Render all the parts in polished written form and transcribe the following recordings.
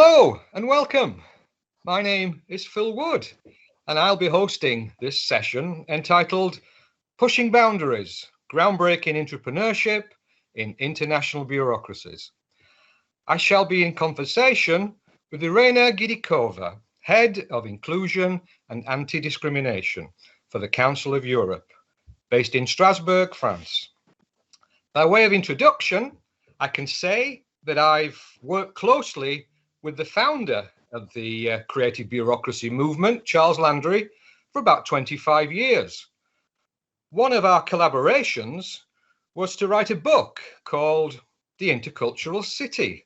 Hello and welcome. My name is Phil Wood and I'll be hosting this session entitled Pushing Boundaries, Groundbreaking Entrepreneurship in International Bureaucracies. I shall be in conversation with Irena Guidikova, Head of Inclusion and Anti-Discrimination for the Council of Europe, based in Strasbourg, France. By way of introduction, I can say that I've worked closely with the founder of the creative bureaucracy movement, Charles Landry, for about 25 years. One of our collaborations was to write a book called The Intercultural City.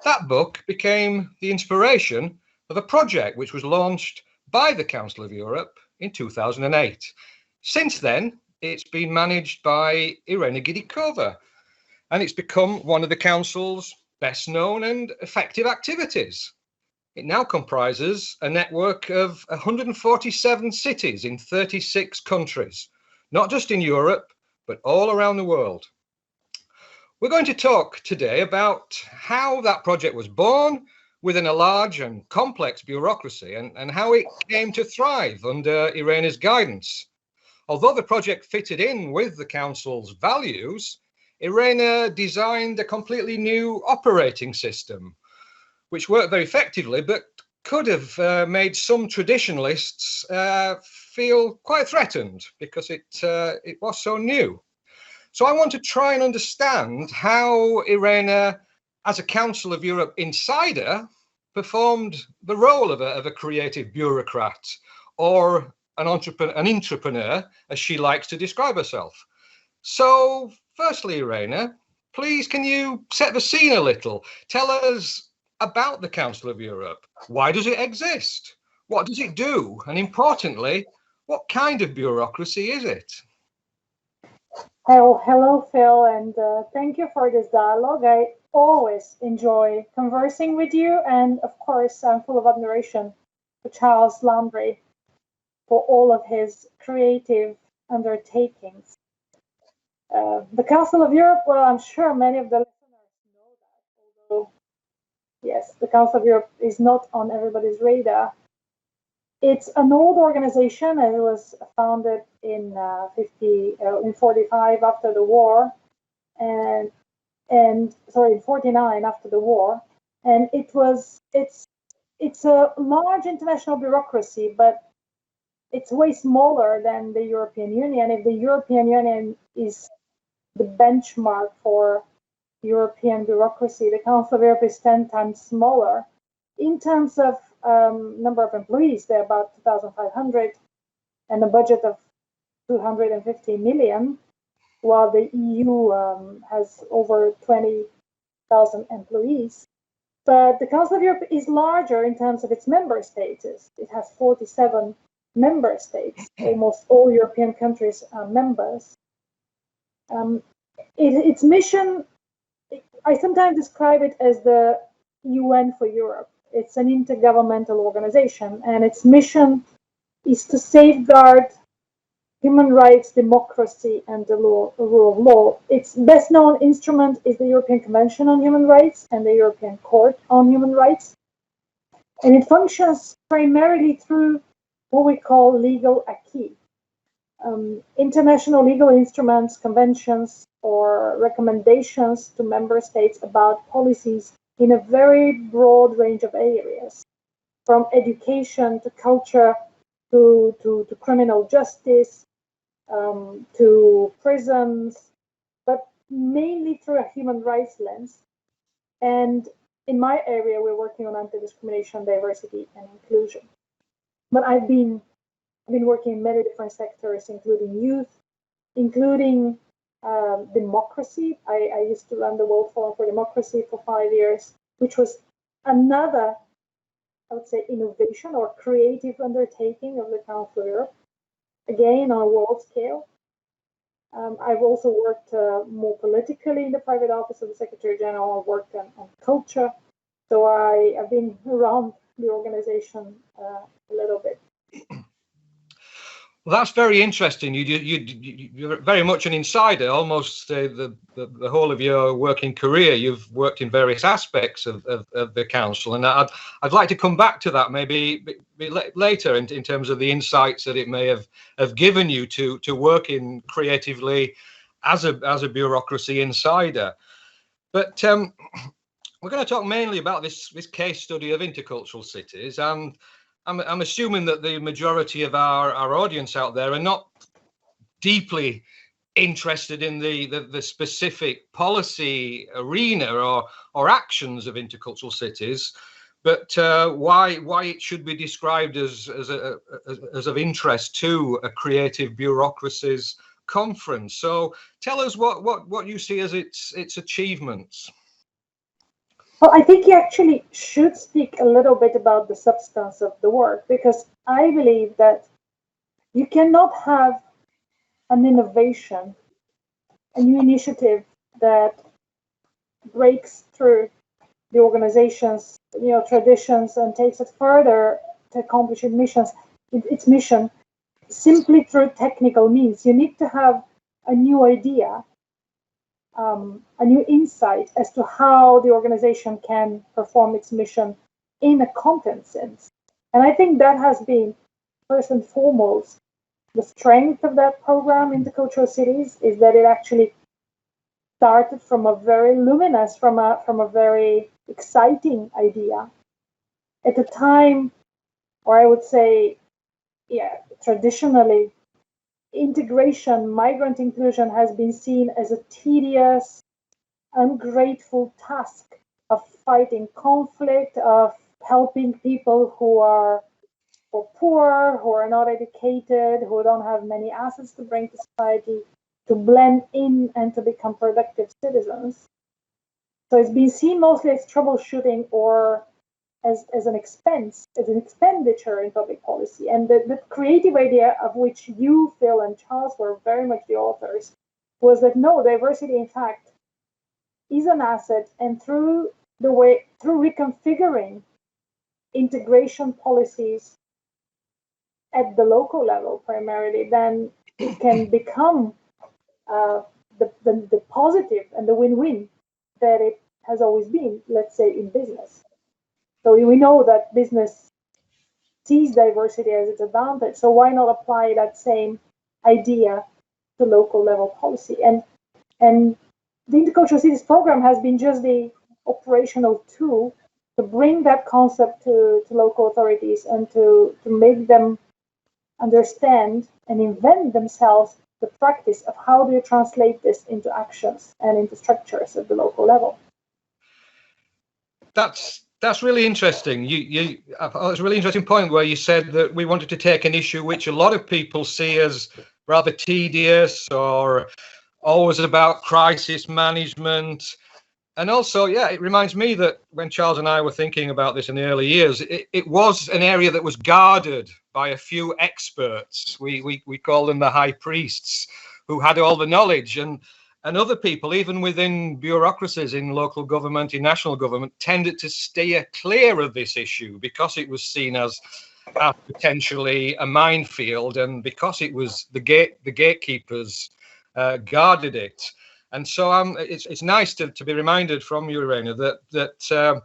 That book became the inspiration of a project which was launched by the Council of Europe in 2008. Since then, it's been managed by Irena Guidikova, and it's become one of the Council's best known and effective activities. It now comprises a network of 147 cities in 36 countries, not just in Europe, but all around the world. We're going to talk today about how that project was born within a large and complex bureaucracy and how it came to thrive under Irena's guidance. Although the project fitted in with the Council's values, Irena designed a completely new operating system, which worked very effectively, but could have made some traditionalists feel quite threatened because it was so new. So I want to try and understand how Irena, as a Council of Europe insider, performed the role of a creative bureaucrat or an entrepreneur, as she likes to describe herself. So, firstly, Irena, please can you set the scene a little? Tell us about the Council of Europe. Why does it exist? What does it do? And importantly, what kind of bureaucracy is it? Hello, Phil, and thank you for this dialogue. I always enjoy conversing with you, and of course, I'm full of admiration for Charles Landry for all of his creative undertakings. The Council of Europe, well, I'm sure many of the listeners know that, although, yes, the Council of Europe is not on everybody's radar. It's an old organization, and it was founded in 45 after the war, and in 49 after the war, and it's a large international bureaucracy, but it's way smaller than the European Union. If the European Union is the benchmark for European bureaucracy, the Council of Europe is 10 times smaller. In terms of number of employees, they're about 2,500 and a budget of 250 million, while the EU has over 20,000 employees. But the Council of Europe is larger in terms of its member status. It has 47 member states. Almost all European countries are members. Its mission, I sometimes describe it as the UN for Europe. It's an intergovernmental organization, and its mission is to safeguard human rights, democracy, and the rule of law. Its best known instrument is the European Convention on Human Rights and the European Court on Human Rights. And it functions primarily through what we call legal acquis. International legal instruments, conventions, or recommendations to member states about policies in a very broad range of areas, from education to culture to criminal justice, to prisons, but mainly through a human rights lens. And in my area, we're working on anti-discrimination, diversity, and inclusion. But I've been working in many different sectors, including youth, including democracy. I used to run the World Forum for Democracy for 5 years, which was another, I would say, innovation or creative undertaking of the Council of Europe, again on a world scale. I've also worked more politically in the private office of the Secretary General. I've worked on culture, so I've been around the organization a little bit. Well, that's very interesting. You're very much an insider. Almost the whole of your working career, you've worked in various aspects of the council, and I'd like to come back to that maybe later in terms of the insights that it may have given you to working creatively as a bureaucracy insider. But we're going to talk mainly about this case study of intercultural cities, and I'm assuming that the majority of our audience out there are not deeply interested in the specific policy arena or actions of intercultural cities, but why it should be described as of interest to a creative bureaucracies conference. So tell us what you see as its achievements. Well, I think you actually should speak a little bit about the substance of the work, because I believe that you cannot have an innovation, a new initiative that breaks through the organization's traditions and takes it further to accomplish its mission simply through technical means. You need to have a new idea, a new insight as to how the organization can perform its mission in a content sense. And I think that has been, first and foremost, the strength of that program, Intercultural Cities, is that it actually started from a very luminous, from a very exciting idea at a time, or I would say, traditionally, integration, migrant inclusion has been seen as a tedious, ungrateful task of fighting conflict, of helping people who are poor, who are not educated, who don't have many assets to bring to society, to blend in and to become productive citizens. So it's been seen mostly as troubleshooting or as an expense, as an expenditure in public policy. And the creative idea of which you, Phil, and Charles were very much the authors was that no, diversity, in fact, is an asset, and through reconfiguring integration policies at the local level primarily, then it can become the positive and the win-win that it has always been, let's say, in business. So we know that business sees diversity as its advantage. So why not apply that same idea to local level policy? And the Intercultural Cities program has been just the operational tool to bring that concept to local authorities and to make them understand and invent themselves the practice of how do you translate this into actions and into structures at the local level. That's really interesting. It's a really interesting point where you said that we wanted to take an issue which a lot of people see as rather tedious or always about crisis management. And also, it reminds me that when Charles and I were thinking about this in the early years, it was an area that was guarded by a few experts. We call them the high priests, who had all the knowledge, and other people, even within bureaucracies in local government, in national government, tended to steer clear of this issue because it was seen as potentially a minefield, and because it was the gatekeepers guarded it. And so it's nice to be reminded from you, Irena, that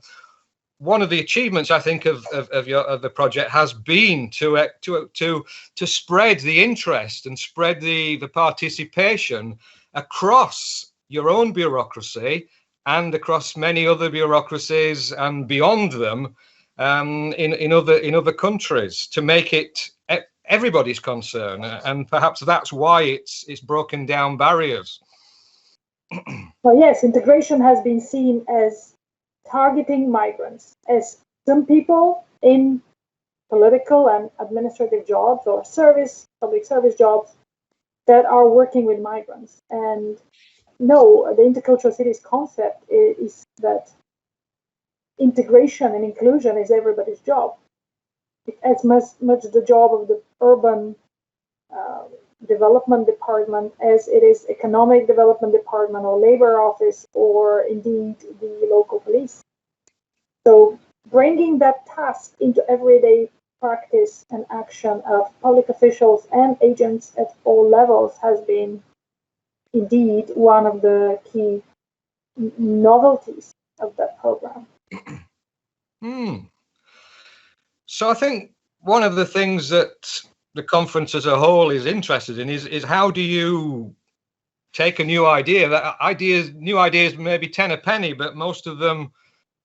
one of the achievements, I think, of the project has been to spread the interest and spread the participation across your own bureaucracy and across many other bureaucracies and beyond them in other countries, to make it everybody's concern. And perhaps that's why it's broken down barriers. Well, yes, integration has been seen as targeting migrants, as some people in political and administrative jobs or public service jobs that are working with migrants. And no, the Intercultural Cities concept is that integration and inclusion is everybody's job. It's as much the job of the urban development department as it is economic development department or labor office or indeed the local police. So bringing that task into everyday practice and action of public officials and agents at all levels has been indeed one of the key novelties of that program. So I think one of the things that the conference as a whole is interested in is how do you take a new idea? New ideas may be 10 a penny, but most of them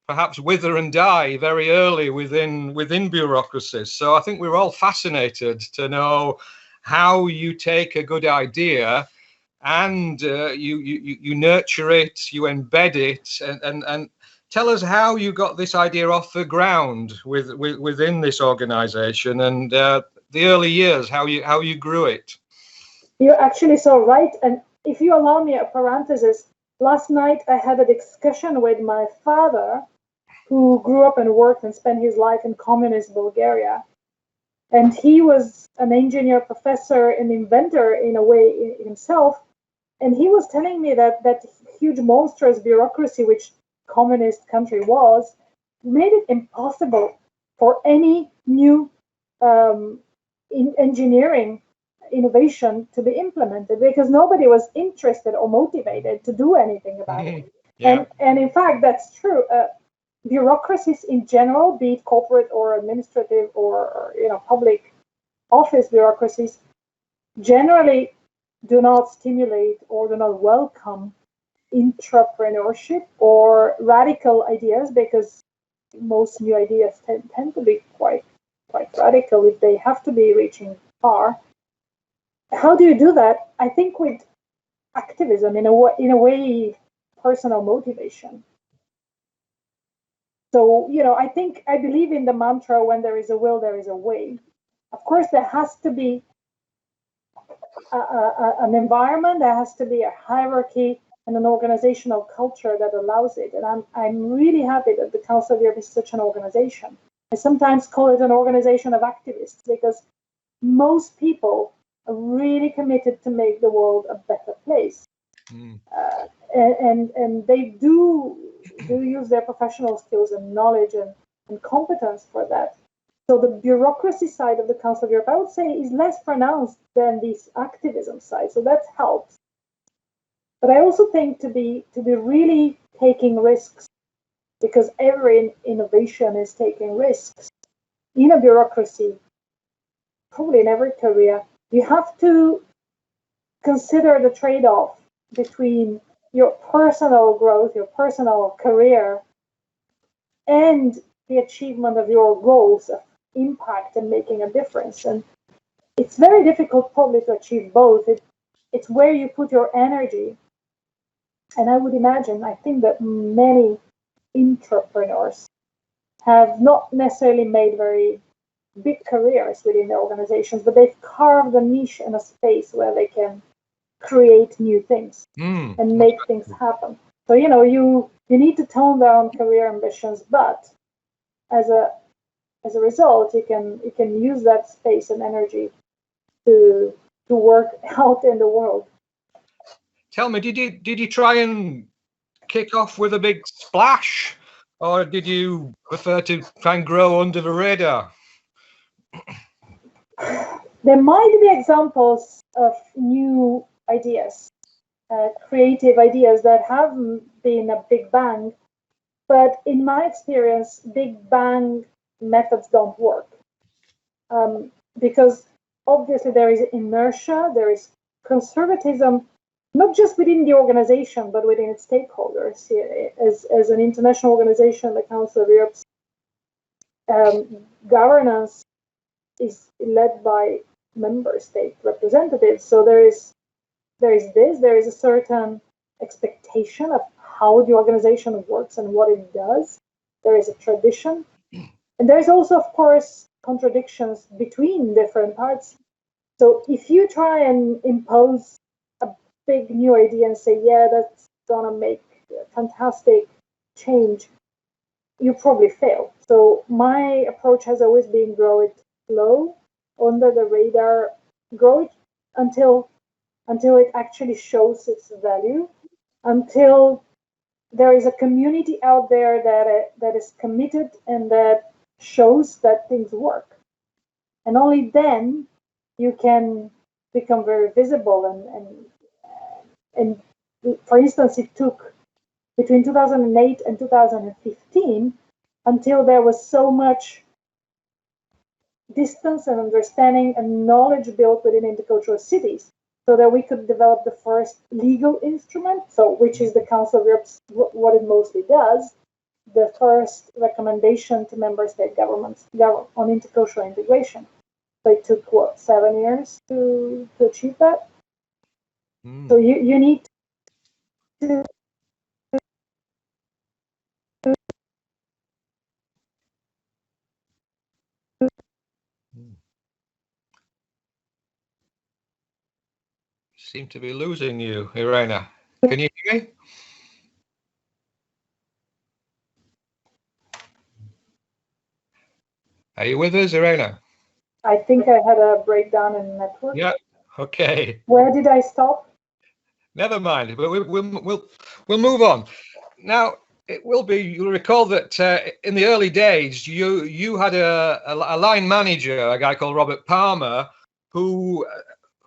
perhaps wither and die very early within bureaucracies. So I think we're all fascinated to know how you take a good idea and you nurture it, you embed it, and tell us how you got this idea off the ground within this organization and the early years, how you grew it. You're actually so right. And if you allow me a parenthesis, last night I had a discussion with my father, who grew up and worked and spent his life in communist Bulgaria. And he was an engineer, professor, and inventor in a way himself. And he was telling me that huge monstrous bureaucracy, which communist country was, made it impossible for any new engineering innovation to be implemented because nobody was interested or motivated to do anything about it. Yeah. And in fact, that's true. Bureaucracies in general, be it corporate or administrative or public office bureaucracies, generally do not stimulate or do not welcome intrapreneurship or radical ideas, because most new ideas tend to be quite radical if they have to be reaching far. How do you do that? I think with activism, in a way, personal motivation. So, I believe in the mantra, when there is a will, there is a way. Of course, there has to be an environment, there has to be a hierarchy and an organizational culture that allows it. And I'm really happy that the Council of Europe is such an organization. I sometimes call it an organization of activists, because most people are really committed to make the world a better place. And they do use their professional skills and knowledge and competence for that. So the bureaucracy side of the Council of Europe, I would say, is less pronounced than this activism side. So that helps. But I also think to be really taking risks, because every innovation is taking risks in a bureaucracy, probably in every career, you have to consider the trade-off between your personal growth, your personal career, and the achievement of your goals of impact and making a difference. And it's very difficult probably to achieve both. It's where you put your energy. And I would imagine, I think that many entrepreneurs have not necessarily made very big careers within their organizations, but they've carved a niche and a space where they can create new things and make things happen. So you need to tone down career ambitions, but as a result, you can use that space and energy to work out in the world. Tell me, did you try and kick off with a big splash, or did you prefer to try and grow under the radar? There might be examples of new ideas, creative ideas that haven't been a big bang, but in my experience, big bang methods don't work, because obviously there is inertia, there is conservatism, not just within the organization, but within its stakeholders. As an international organization, the Council of Europe's governance is led by member state representatives. So there is a certain expectation of how the organization works and what it does. There is a tradition. And there is also, of course, contradictions between different parts. So if you try and impose a big new idea and say, yeah, that's going to make a fantastic change, you probably fail. So my approach has always been grow it slow, under the radar, grow it until it actually shows its value, until there is a community out there that is committed and that shows that things work. and only then you can become very visible. And for instance, it took between 2008 and 2015 until there was so much distance and understanding and knowledge built within intercultural cities, so that we could develop the first legal instrument, so which is the Council of Europe's what it mostly does, the first recommendation to member state governments on intercultural integration. So it took 7 years to achieve that. So you need to Seem to be losing you, Irena. Can you hear me? Are you with us, Irena? I think I had a breakdown in the network. Yeah. Okay. Where did I stop? Never mind. But we'll move on. Now, it will be. You'll recall that in the early days, you had a line manager, a guy called Robert Palmer, who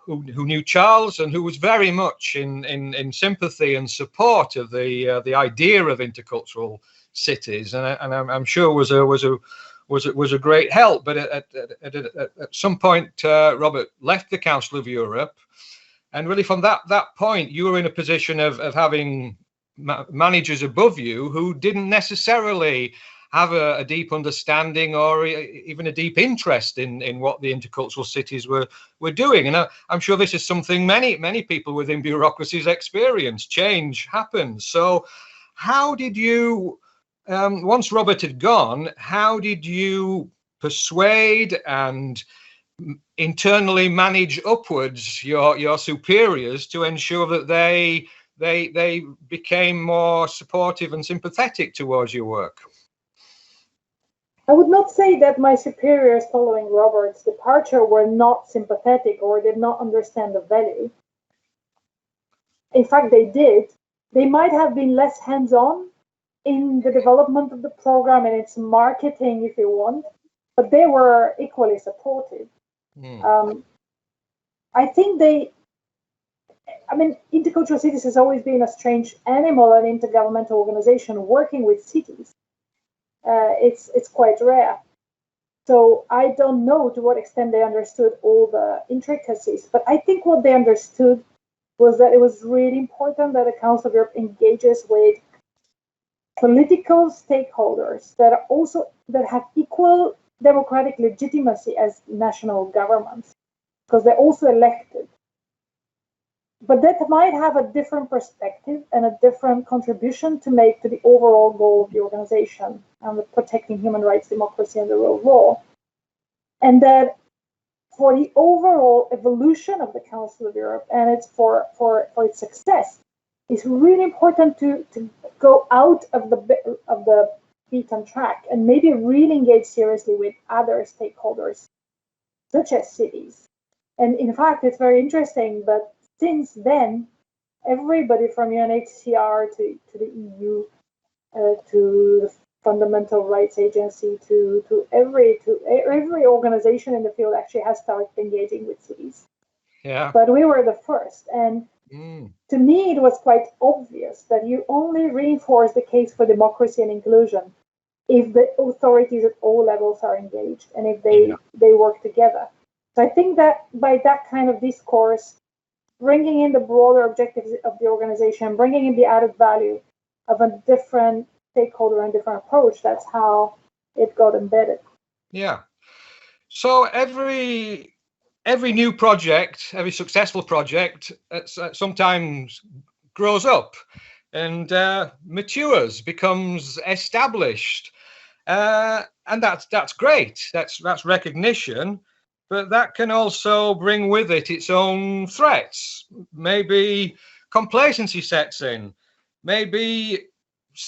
knew Charles and who was very much in sympathy and support of the idea of intercultural cities, and I'm sure was a great help. But at some point, Robert left the Council of Europe, and really from that point, you were in a position of having managers above you who didn't necessarily have a deep understanding or even a deep interest in what the intercultural cities were doing. And I'm sure this is something many people within bureaucracies experience. Change happens. So how did you, once Robert had gone, how did you persuade and internally manage upwards your superiors to ensure that they became more supportive and sympathetic towards your work? I would not say that my superiors following Robert's departure were not sympathetic or did not understand the value. In fact, they did. They might have been less hands-on in the development of the program and its marketing, if you want, but they were equally supportive. I think Intercultural Cities has always been a strange animal, an intergovernmental organization working with cities. It's quite rare. So I don't know to what extent they understood all the intricacies, but I think what they understood was that it was really important that the Council of Europe engages with political stakeholders that have equal democratic legitimacy as national governments, because they're also elected. But that might have a different perspective and a different contribution to make to the overall goal of the organization and protecting human rights, democracy, and the rule of law. And that for the overall evolution of the Council of Europe and it's for its success, it's really important to go out of the beaten track and maybe really engage seriously with other stakeholders, such as cities. And in fact, it's very interesting, but since then, everybody from UNHCR to the EU, to the Fundamental Rights Agency, to every organization in the field actually has started engaging with cities. Yeah. But we were the first, and to me, it was quite obvious that you only reinforce the case for democracy and inclusion if the authorities at all levels are engaged and if they work together. So I think that by that kind of discourse, bringing in the broader objectives of the organization, bringing in the added value of a different stakeholder and different approach, that's how it got embedded. Yeah. So every new project, every successful project, sometimes grows up and matures, becomes established, and that's great. That's recognition. But that can also bring with it its own threats. Maybe complacency sets in. Maybe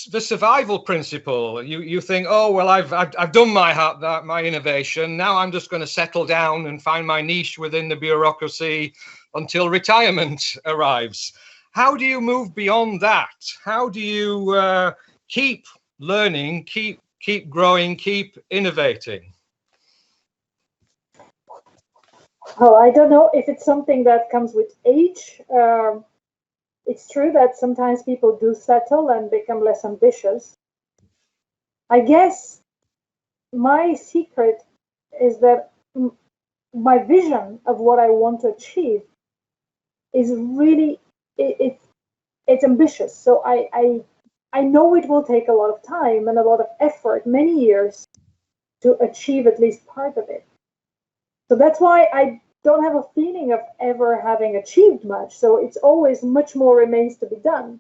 the survival principle. You think, oh well, I've done my innovation. Now I'm just going to settle down and find my niche within the bureaucracy until retirement arrives. How do you move beyond that? How do you keep learning, keep growing, keep innovating? Well, I don't know if it's something that comes with age. It's true that sometimes people do settle and become less ambitious. I guess my secret is that my vision of what I want to achieve is really it it's ambitious. So I know it will take a lot of time and a lot of effort, many years, to achieve at least part of it. So that's why I don't have a feeling of ever having achieved much. So it's always much more remains to be done.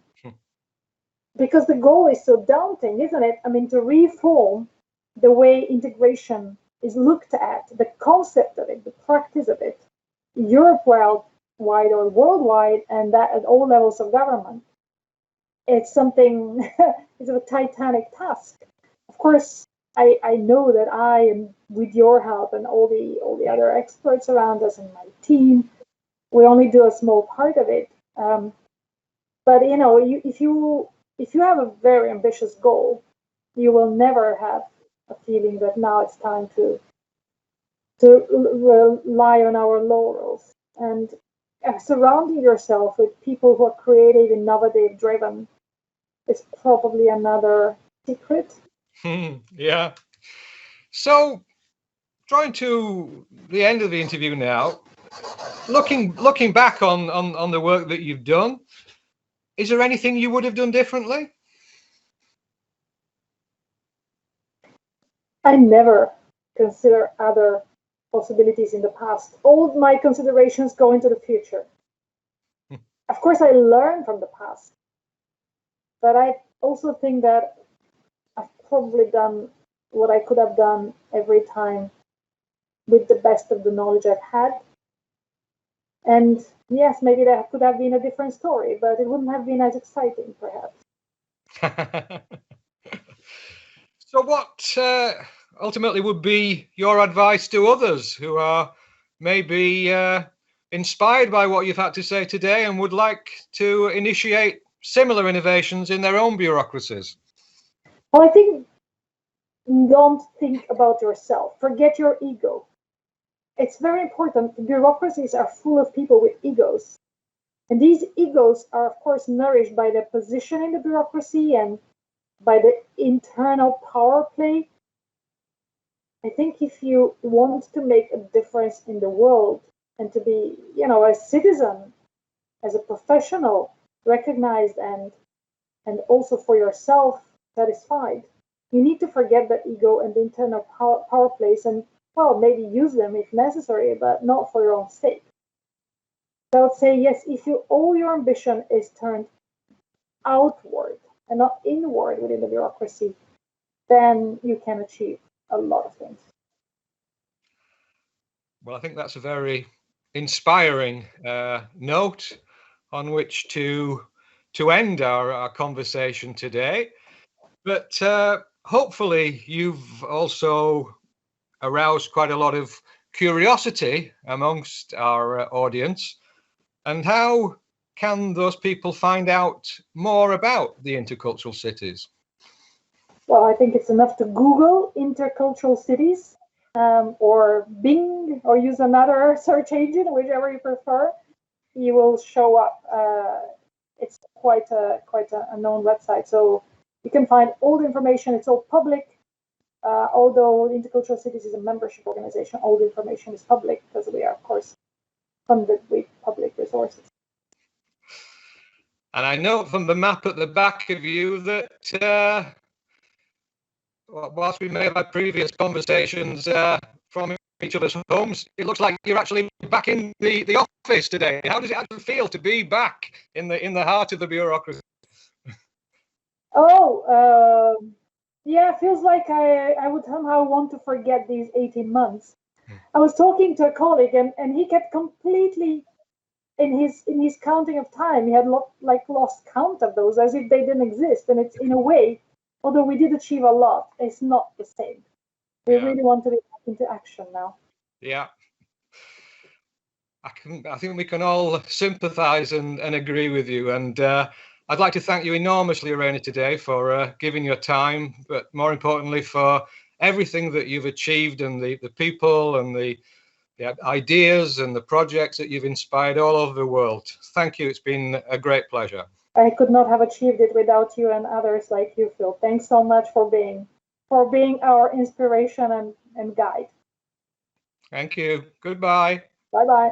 Because the goal is so daunting, isn't it? I mean, to reform the way integration is looked at, the concept of it, the practice of it, Europe wide or worldwide, and that at all levels of government. It's something, it's a titanic task. Of course, I know that I am, with your help and all the other experts around us and my team, we only do a small part of it. But if you have a very ambitious goal, you will never have a feeling that now it's time to rely on our laurels. And surrounding yourself with people who are creative, innovative, driven is probably another secret. Yeah. So, drawing to the end of the interview now, looking back on the work that you've done, is there anything you would have done differently? I never consider other possibilities in the past. All my considerations go into the future. Of course, I learn from the past, but I also think that I've probably done what I could have done every time with the best of the knowledge I've had. And yes, maybe that could have been a different story, but it wouldn't have been as exciting, perhaps. So what ultimately would be your advice to others who are maybe inspired by what you've had to say today and would like to initiate similar innovations in their own bureaucracies? Well, I think don't think about yourself. Forget your ego. It's very important. Bureaucracies are full of people with egos. And these egos are, of course, nourished by their position in the bureaucracy and by the internal power play. I think if you want to make a difference in the world and to be, a citizen, as a professional, recognized and also for yourself satisfied, you need to forget the ego and the internal power plays and, well, maybe use them if necessary, but not for your own sake. So I would say, yes, if all your ambition is turned outward and not inward within the bureaucracy, then you can achieve a lot of things. Well, I think that's a very inspiring note on which to end our conversation today. But hopefully you've also aroused quite a lot of curiosity amongst our audience. And how can those people find out more about the intercultural cities? Well, I think it's enough to Google intercultural cities, or Bing, or use another search engine, whichever you prefer. You will show up. It's quite a known website, so you can find all the information. It's all public. Although Intercultural Cities is a membership organization, all the information is public because we are, of course, funded with public resources. And I know from the map at the back of you that whilst we may have had previous conversations from each other's homes, it looks like you're actually back in the office today. How does it actually feel to be back in the heart of the bureaucracy? Yeah, it feels like I would somehow want to forget these 18 months. I was talking to a colleague and he kept completely in his counting of time. He had lost count of those as if they didn't exist. And it's, in a way, although we did achieve a lot, it's not the same. We really want to be back into action now. Yeah. I think we can all sympathize and agree with you. And I'd like to thank you enormously, Irena, today for giving your time, but more importantly for everything that you've achieved and the people and the the ideas and the projects that you've inspired all over the world. Thank you. It's been a great pleasure. I could not have achieved it without you and others like you, Phil. Thanks so much for being our inspiration and guide. Thank you. Goodbye. Bye-bye.